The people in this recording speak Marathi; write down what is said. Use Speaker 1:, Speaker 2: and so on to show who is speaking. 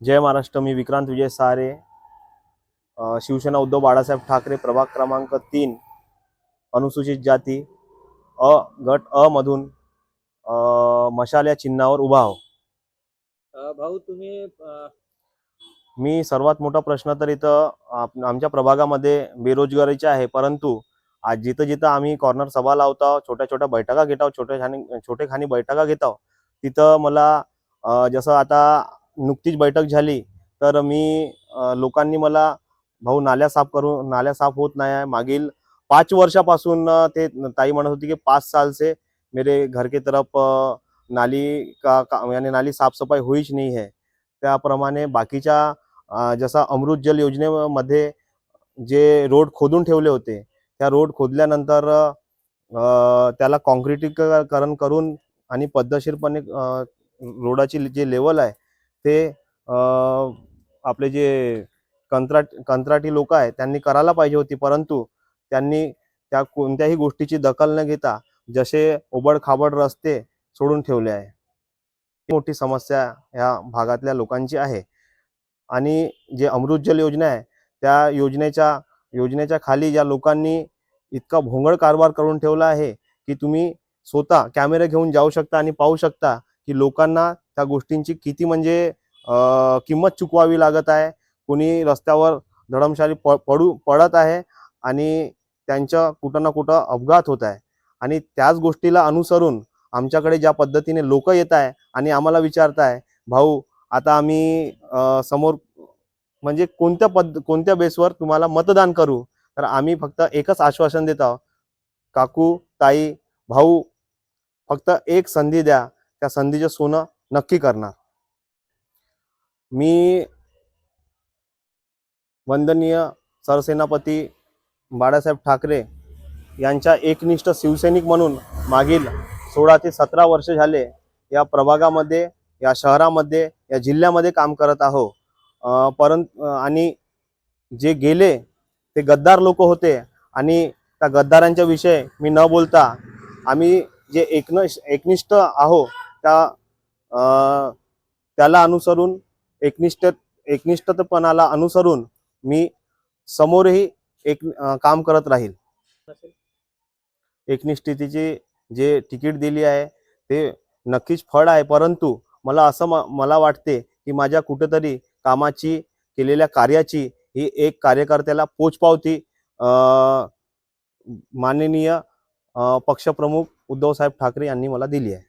Speaker 1: जय महाराष्ट्र. मी विक्रांत विजय सारे, शिवसेना उद्धव बाळासाहेब ठाकरे, प्रभाग क्रमांक 3, अनुसूचित जाती अ गट अ मधून मशाल या चिन्हावर उभा आहो.
Speaker 2: भाऊ तुम्ही
Speaker 1: मी सर्वात मोठा प्रश्न तर इथं आमच्या प्रभागामध्ये बेरोजगारीचा आहे. परंतु आज जिथं जिथं आम्ही कॉर्नर सभा लावतो, छोट्या छोट्या बैठका घेतो, छोटेखानी बैठका घेतो, तिथं मला जसं आता नुकतीच बैठक झाली तर लोकांनी मला, भाऊ नाल्या साफ होत नाही आहे. मागील 5 वर्षापासून ते ताई म्हणत होती की 5 साल से मेरे घर के तरफ यानी नाली साफ सफाई हुईच नहीं है. त्याप्रमाणे बाकीच्या जसा अमृत जल योजनेमध्ये जे रोड खोदून ठेवले होते, त्या रोड खोदल्यानंतर त्याला कॉन्क्रिटीकरण करून आणि पद्धतशीरपणे रोडाची जे लेवल आहे ते आपले जे कंत्राटी लोक आहेत त्यांनी करायला पाहिजे होती. परंतु त्यांनी त्या कोणत्याही गोष्टीची दखल न घेता जसे ओबड-खाबड रस्ते सोडून ठेवले आहे. मोठी समस्या या भागातल्या लोकांची आहे. आणि जे अमृत जल योजना आहे, त्या योजनेच्या खाली ज्या लोकांनी इतका भोंगळ कारभार करून ठेवला आहे की तुम्ही स्वतः कॅमेरे घेऊन जाऊ शकता आणि पाहू शकता की लोकांना त्या गोष्टींची किती म्हणजे किंमत चुकवावी लागत आहे. कोणी रस्त्यावर धडमशाली पडत आहे आणि त्यांच्या कुठं ना कुठं अपघात होत आहे. आणि त्याच गोष्टीला अनुसरून आमच्याकडे ज्या पद्धतीने लोक येत आहे आणि आम्हाला विचारताय, भाऊ आता आम्ही समोर म्हणजे कोणत्या बेसवर तुम्हाला मतदान करू, तर आम्ही फक्त एकच आश्वासन देत आहोत, काकू, ताई, भाऊ, फक्त एक संधी द्या, त्या संधीचं सोनं नक्की करणार. मी वंदनीय सरसेनापती बाळासाहेब ठाकरे यांच्या एकनिष्ठ शिवसैनिक म्हणून मागील 16 ते 17 वर्ष झाले या प्रभागामध्ये, या शहरामध्ये, या जिल्ह्यामध्ये काम करत आहो. आणि जे गेले ते गद्दार लोक होते आणि त्या गद्दारांच्या विषय मी न बोलता आम्ही जे एकनिष्ठ आहो त्याला अनुसरून एकनिष्ठपणाला अनुसरून मी समोरही काम करत राहील. एकनिष्ठतेची जे तिकीट दिली आहे ते नक्कीच फळ आहे. परंतु मला वाटते की माझ्या कुठेतरी कामाची, केलेल्या कार्याची ही एक कार्यकर्त्याला पोचपावती माननीय पक्षप्रमुख उद्धव साहेब ठाकरे यांनी मला दिली आहे.